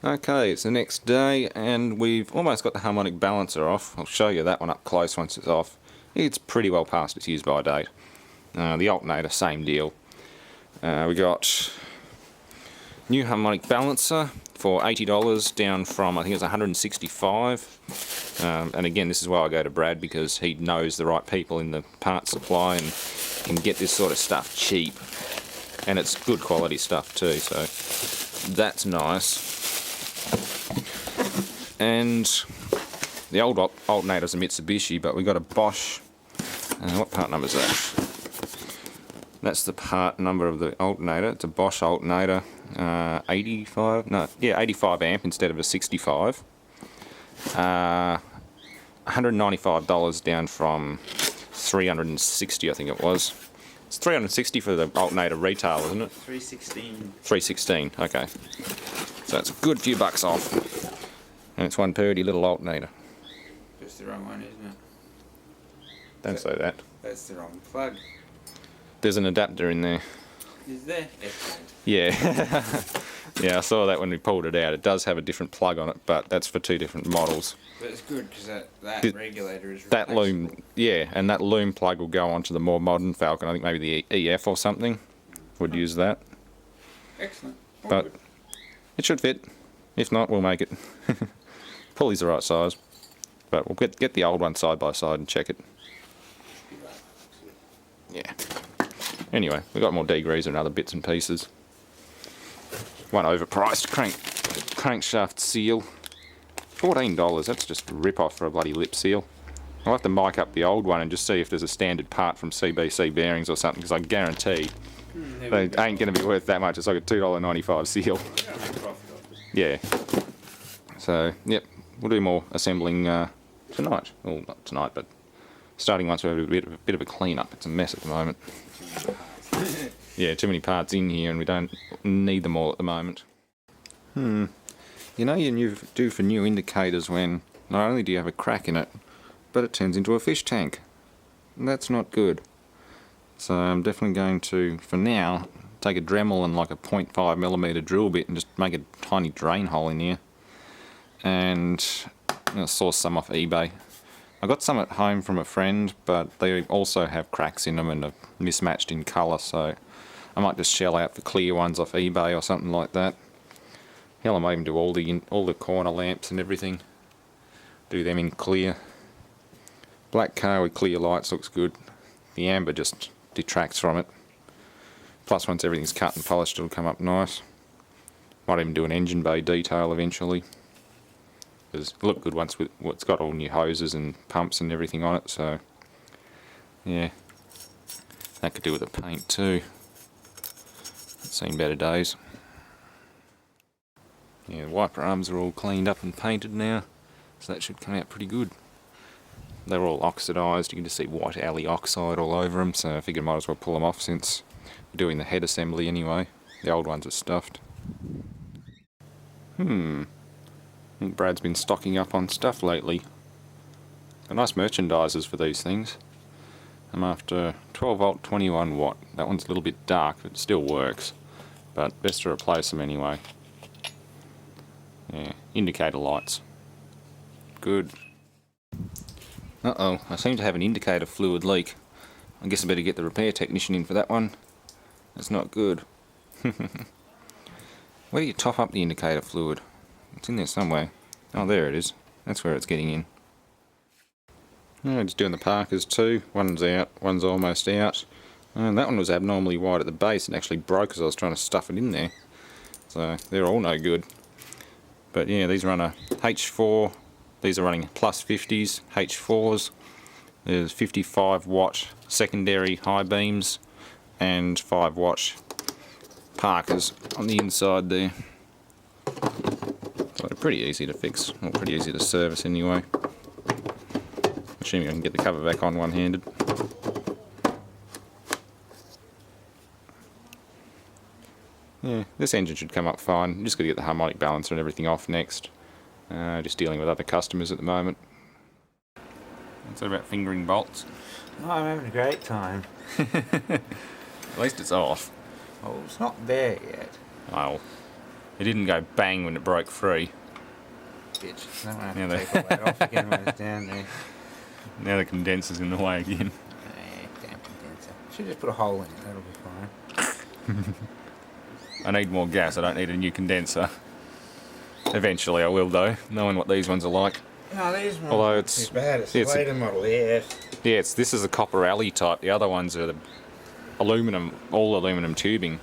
Okay, it's the next day and we've almost got the harmonic balancer off. I'll show you that one up close once it's off. It's pretty well past its use by date. The alternator, same deal. We got new harmonic balancer for $80 down from, I think it's $165. And again, this is why I go to Brad, because he knows the right people in the parts supply and can get this sort of stuff cheap. And it's good quality stuff too, so that's nice. And the old alternator's a Mitsubishi, but we got a Bosch. What part number is that? That's the part number of the alternator. It's a Bosch alternator, 85 amp instead of a 65. $195 down from $360, I think it was. It's $360 for the alternator retail, isn't it? $316, okay. So it's a good few bucks off. And it's one purdy little alternator. Just the wrong one, isn't it? Don't say that. That's the wrong plug. There's an adapter in there. Is there? Excellent. Yeah. Yeah, I saw that when we pulled it out. It does have a different plug on it, but that's for two different models. But it's good because that regulator is that replaceable. loom, yeah, and that loom plug will go onto the more modern Falcon. I think maybe the EF or something would use that. Excellent. All But good. it should fit. If not, we'll make it. Pulley's the right size, but we'll get the old one side by side and check it. Yeah. Anyway, we got more degreaser and other bits and pieces. One overpriced crankshaft seal. $14. That's just a rip-off for a bloody lip seal. I'll have to mic up the old one and just see if there's a standard part from CBC bearings or something, because I guarantee they ain't going to be worth that much. It's like a $2.95 seal. Yeah. So, yep, we'll do more assembling tonight. Well, not tonight, but starting once we have a bit of a clean-up. It's a mess at the moment. Yeah, too many parts in here and we don't need them all at the moment. You know you do for new indicators when not only do you have a crack in it, but it turns into a fish tank. And that's not good. So I'm definitely going to, for now, take a Dremel and like a 0.5mm drill bit and just make a tiny drain hole in here. And I'll source some off eBay. I got some at home from a friend, but they also have cracks in them and are mismatched in colour, so I might just shell out for clear ones off eBay or something like that. Hell, I might even do all the corner lamps and everything. Do them in clear. Black car with clear lights looks good. The amber just detracts from it. Plus, once everything's cut and polished, it'll come up nice. Might even do an engine bay detail eventually. It'll look good once it's got all new hoses and pumps and everything on it, so yeah. That could do with the paint too. It's seen better days. Yeah, the wiper arms are all cleaned up and painted now, so that should come out pretty good. They're all oxidised, you can just see white alley oxide all over them, so I figured I might as well pull them off since we're doing the head assembly anyway. The old ones are stuffed. I think Brad's been stocking up on stuff lately. Got nice merchandisers for these things. I'm after 12 volt 21 watt. That one's a little bit dark, but it still works. But best to replace them anyway. Yeah, indicator lights. Good. Uh-oh, I seem to have an indicator fluid leak. I guess I better get the repair technician in for that one. That's not good. Where do you top up the indicator fluid? It's in there somewhere. Oh, there it is. That's where it's getting in. Yeah, just doing the Parkers too. One's out, one's almost out. And that one was abnormally wide at the base and actually broke as I was trying to stuff it in there. So they're all no good. But yeah, these run a H4. These are running plus 50s, H4s. There's 55 watt secondary high beams and 5 watt Parkers on the inside there. So they're pretty easy to fix, or pretty easy to service anyway. Assuming I can get the cover back on one-handed. Yeah, this engine should come up fine. Just got to get the harmonic balancer and everything off next. Just dealing with other customers at the moment. What's that about fingering bolts? Oh, I'm having a great time. At least it's off. Oh, it's not there yet. Well, It didn't go bang when it broke free. Bitch. I don't have Yeah, to take all that off again when it's down there. Now the condenser's in the way again. Damn condenser. Should just put a hole in it, that'll be fine. I need more gas, I don't need a new condenser. Eventually I will though, knowing what these ones are like. No, these ones Although aren't it's- too bad. It's it's a- later model, yeah. Yeah, this is a copper alley type, the other ones are the aluminum, all aluminum tubing.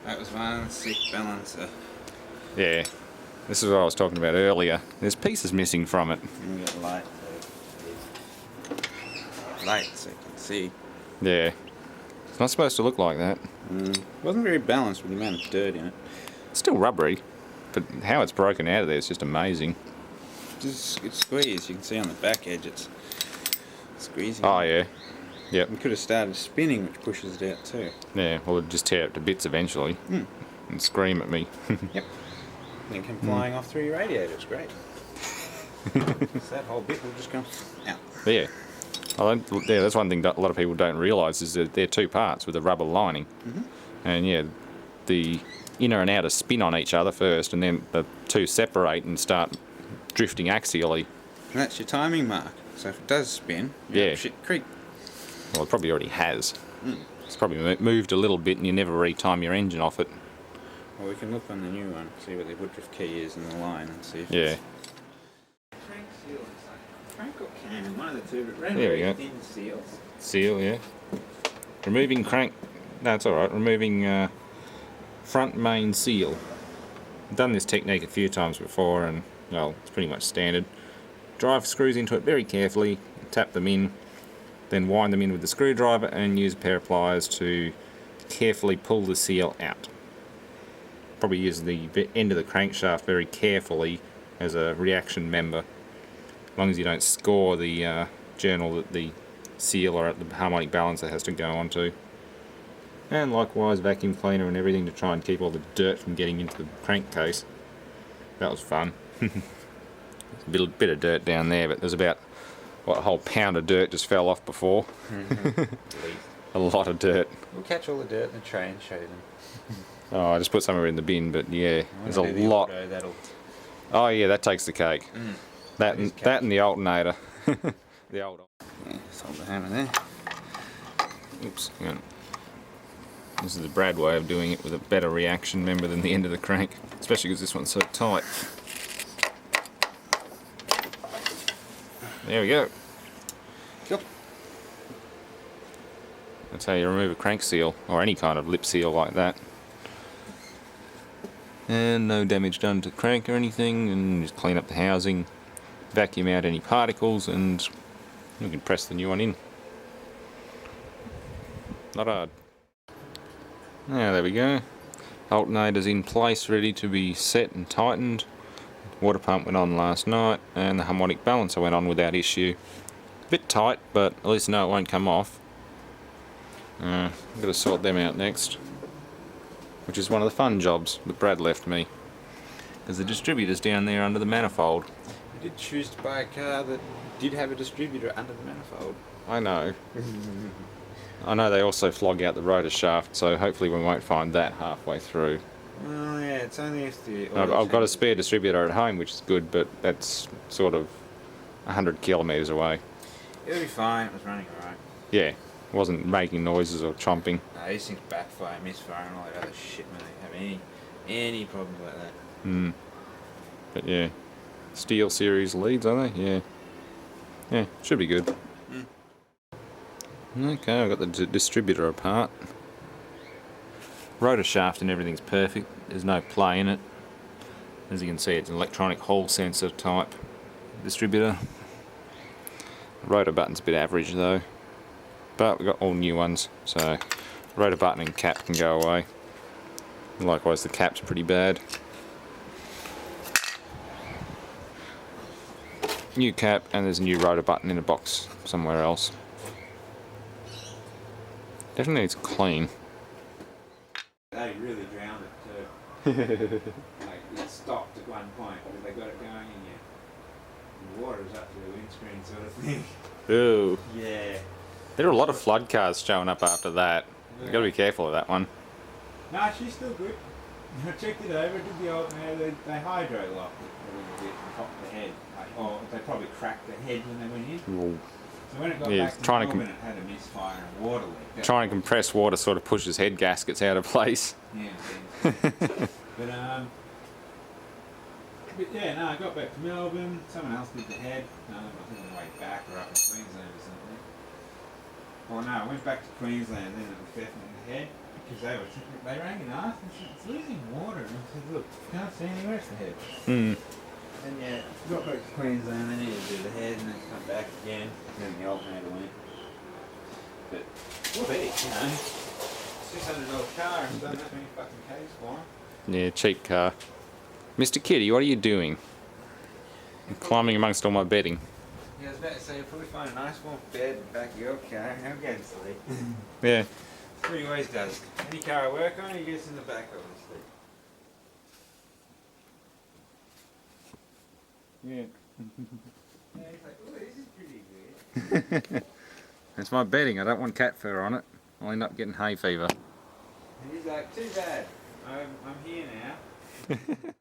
That was one sick balancer. Yeah, this is what I was talking about earlier. There's pieces missing from it. And we got light, so light, so you can see. Yeah, it's not supposed to look like that. Wasn't very balanced with the amount of dirt in it. It's still rubbery, but how it's broken out of there is just amazing. It's squeezed. You can see on the back edge it's squeezing. Oh yeah, yep, We could have started spinning, which pushes it out too. yeah. Well, it'll just tear it to bits eventually and scream at me. Yep. And it come flying off through your radiator. It's great. So that whole bit will just come out. Yeah. Yeah, that's one thing that a lot of people don't realise is that they're two parts with a rubber lining. And yeah, the inner and outer spin on each other first, and then the two separate and start drifting axially. And that's your timing mark. So if it does spin, Yeah. up shit creek. Well, it probably already has. It's probably moved a little bit and you never retime your engine off it. Well, we can look on the new one, see what the Woodruff key is in the line, and see if Yeah. it's... Crank seal, it's like crank or can, one of the two, but There we go. thin seals. Seal, yeah. Removing crank... No, it's alright. Removing front main seal. I've done this technique a few times before and, well, it's pretty much standard. Drive screws into it very carefully, tap them in, then wind them in with the screwdriver and use a pair of pliers to carefully pull the seal out. Probably use the end of the crankshaft very carefully as a reaction member. As long as you don't score the journal that the seal or the harmonic balancer has to go onto. And likewise vacuum cleaner and everything to try and keep all the dirt from getting into the crankcase. That was fun. There's a bit of dirt down there, but there's about, what, a whole pound of dirt just fell off before. A lot of dirt. We'll catch all the dirt in the tray and show them. Oh, I just put some of it in the bin, but yeah, there's a Wanna do the lot. auto, that'll... Oh yeah, that takes the cake. That and, that and the alternator. The old. Yeah, sold the hammer there. Oops. Hang on. This is the Brad way of doing it with a better reaction member than the end of the crank, especially because this one's so tight. There we go. Cool. That's how you remove a crank seal, or any kind of lip seal like that. And no damage done to the crank or anything, and just clean up the housing, vacuum out any particles, and you can press the new one in. Not hard. Now there we go. Alternator's in place, ready to be set and tightened. Water pump went on last night, and the harmonic balancer went on without issue. A bit tight, but at least I know it won't come off. I've got to sort them out next, which is one of the fun jobs that Brad left me, because the distributor's down there under the manifold. You did choose to buy a car that did have a distributor under the manifold. I know. I know they also flog out the rotor shaft, so hopefully we won't find that halfway through. Oh yeah, it's only if the... I've got a spare distributor at home, which is good, but that's sort of 100 kilometres away. It'll be fine, it was running alright. Yeah, it wasn't making noises or chomping. No, these things backfire, misfire and all that other shit when they have any problems like that. But yeah, Steel Series leads, are they? Yeah. Yeah, should be good. Okay, I've got the distributor apart. Rotor shaft and everything's perfect. There's no play in it. As you can see, it's an electronic hall sensor type distributor. Rotor button's a bit average though, but we've got all new ones, so rotor button and cap can go away. Likewise, the cap's pretty bad. New cap, and there's a new rotor button in a box somewhere else. Definitely needs clean. They really drowned it too. Like, it stopped at one point because they got it going and the water's up to the windscreen sort of thing. Ooh. Yeah. There are a lot of flood cars showing up after that. You gotta be careful of that one. No, she's still good. I checked it over, did the old man, they hydro locked it a little bit and popped the head. Or they probably cracked the head when they went in. Ooh. So when it got Yeah, back to trying to Melbourne, it had a misfire and water leak. Trying to compress water sort of pushes head gaskets out of place. Yeah, but yeah, no, I got back to Melbourne. Someone else did the head. I think on the way back or up in Queensland or something. Well, no, I went back to Queensland. Then it was definitely the head because they rang and asked and said it's losing water. And I said, look, can't see anywhere. It's the head. Mm. And yeah, got back to Queensland. They needed to do the head and then come back again. Then the alternator went. But what be, you know, $600 car and done that many fucking Ks for him. Yeah, cheap car. Mr. Kitty, what are you doing? I'm climbing amongst all my bedding. Yeah, I was about to say, you'll probably find a nice warm bed in the back of your car. How go to sleep? Yeah. That's what he always does. Any car I work on, he gets in the back of it and sleep. Yeah. Yeah, he's like, oh, this is pretty weird. That's my bedding. I don't want cat fur on it. I'll end up getting hay fever. And he's like, too bad. I'm here now.